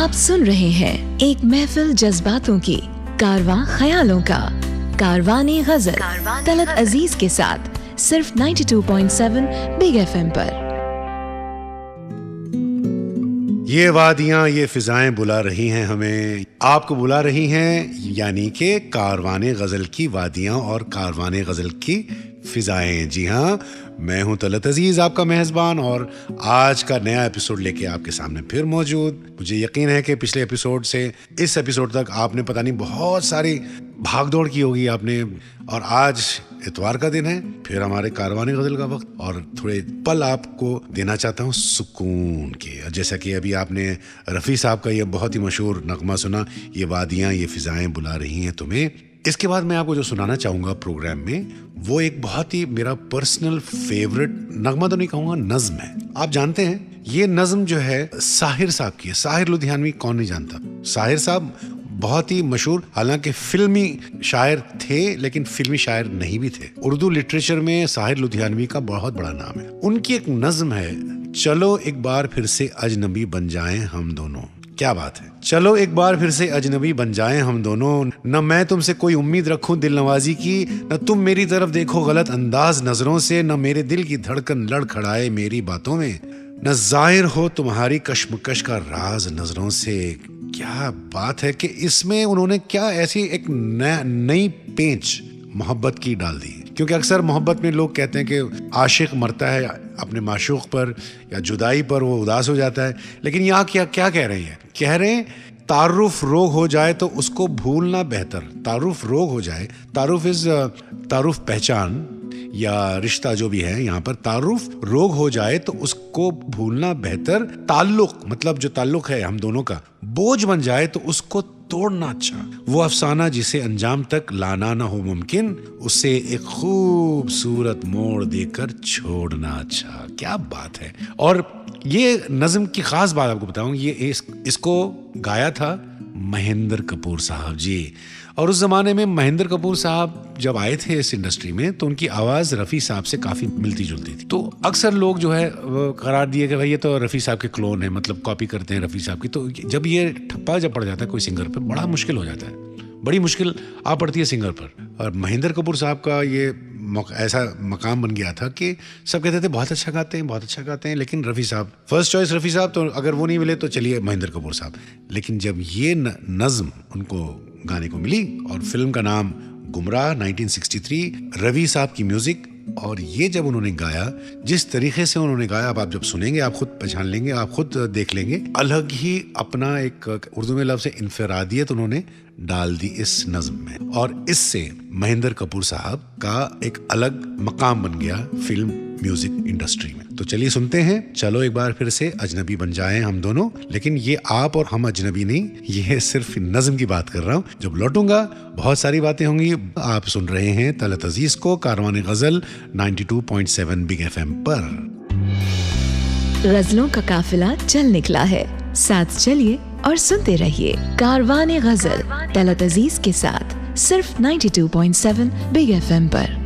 आप सुन रहे हैं एक महफिल जज्बातों की, कारवां ख्यालों का, कारवाने गजल तलत अजीज के साथ सिर्फ 92.7 बिग FM पर। ये वादियाँ ये फिजाएं बुला रही हैं हमें, आपको बुला रही हैं, यानी कि कारवाने गजल की वादियाँ और कारवाने गजल की फिजाएं। जी हाँ, मैं हूं तलत अजीज, आपका मेहजबान, और आज का नया एपिसोड लेके आपके सामने फिर मौजूद। मुझे यकीन है कि पिछले एपिसोड से इस एपिसोड तक आपने पता नहीं बहुत सारी भागदौड़ की होगी आपने, और आज इतवार का दिन है, फिर हमारे कारवाने गजल का वक्त, और थोड़े पल आपको देना चाहता हूँ सुकून के। जैसा कि अभी आपने रफ़ी साहब का ये बहुत ही मशहूर नगमा सुना, ये वादियाँ ये फिजाएं बुला रही हैं तुम्हें। इसके बाद मैं आपको जो सुनाना चाहूँगा प्रोग्राम में, वो एक बहुत ही मेरा पर्सनल फेवरेट नगमा तो नहीं कहूँगा, नज़्म है। आप जानते हैं ये नज़्म जो है साहिर साहब की है। साहिर लुधियानवी कौन नहीं जानता। साहिर साहब बहुत ही मशहूर, हालांकि फिल्मी शायर थे लेकिन फिल्मी शायर नहीं भी थे। उर्दू लिटरेचर में साहिर लुधियानवी का बहुत बड़ा नाम है। उनकी एक नज़्म है, चलो एक बार फिर से अजनबी बन जाएं हम दोनों। क्या बात है, चलो एक बार फिर से अजनबी बन जाएं हम दोनों। न मैं तुमसे कोई उम्मीद रखूं दिल नवाजी की, न तुम मेरी तरफ देखो गलत अंदाज नजरों से, न मेरे दिल की धड़कन लड़खड़ाए मेरी बातों में, न जाहिर हो तुम्हारी कश्मकश का राज नजरों से। क्या बात है कि इसमें उन्होंने क्या ऐसी एक नई पेंच मोहब्बत की डाल दी। क्योंकि अक्सर मोहब्बत में लोग कहते हैं कि आशिक मरता है अपने माशूक पर या जुदाई पर, वो उदास हो जाता है, लेकिन यहाँ क्या कह रहे हैं? कह रहे हैं तारुफ रोग हो जाए तो उसको भूलना बेहतर। तारुफ रोग हो जाए, तारुफ पहचान या रिश्ता जो भी है, यहाँ पर तारुफ रोग हो जाए तो उसको भूलना बेहतर। ताल्लुक मतलब जो ताल्लुक है हम दोनों का, बोझ बन जाए तो उसको तोड़ना अच्छा। वो अफसाना जिसे अंजाम तक लाना ना हो मुमकिन, उसे एक खूबसूरत मोड़ देकर छोड़ना अच्छा। क्या बात है। और ये नज़्म की खास बात आपको बताऊं, ये इसको गाया था महेंद्र कपूर साहब जी। और उस जमाने में महेंद्र कपूर साहब जब आए थे इस इंडस्ट्री में तो उनकी आवाज़ रफ़ी साहब से काफ़ी मिलती जुलती थी। तो अक्सर लोग जो है करार दिए कि भाई ये तो रफ़ी साहब के क्लोन है, मतलब कॉपी करते हैं रफ़ी साहब की। तो जब ये ठप्पा जब पड़ जाता है कोई सिंगर पर, बड़ा मुश्किल हो जाता है, बड़ी मुश्किल आ पड़ती है सिंगर पर। और महेंद्र कपूर साहब का ये ऐसा मकाम बन गया था कि सब कहते थे बहुत अच्छा गाते हैं, बहुत अच्छा गाते हैं, लेकिन रफ़ी साहब फर्स्ट चॉइस रफ़ी साहब, तो अगर वो नहीं मिले तो चलिए महेंद्र कपूर साहब। लेकिन जब ये नज़्म उनको गाने को मिली, और फिल्म का नाम गुमराह 1963, रवि साहब की म्यूजिक, और ये जब उन्होंने गाया, जिस तरीके से उन्होंने गाया, अब आप जब सुनेंगे आप खुद पहचान लेंगे, आप खुद देख लेंगे, अलग ही अपना एक उर्दू में लफ्ज़ इंफरादियत उन्होंने डाल दी इस नज़्म में। और इससे महेंद्र कपूर साहब का एक अलग मकाम बन गया फिल्म म्यूजिक इंडस्ट्री में। तो चलिए सुनते हैं, चलो एक बार फिर से अजनबी बन जाएं हम दोनों। लेकिन ये आप और हम अजनबी नहीं, ये सिर्फ नज़्म की बात कर रहा हूँ। जब लौटूंगा बहुत सारी बातें होंगी। आप सुन रहे हैं तलत अजीज को कारवाने गजल 92.7 बिग FM पर। गजलों का काफिला चल निकला है, साथ चलिए और सुनते रहिए कारवाने गजल तलत अजीज के साथ सिर्फ 92.7 बिग FM पर।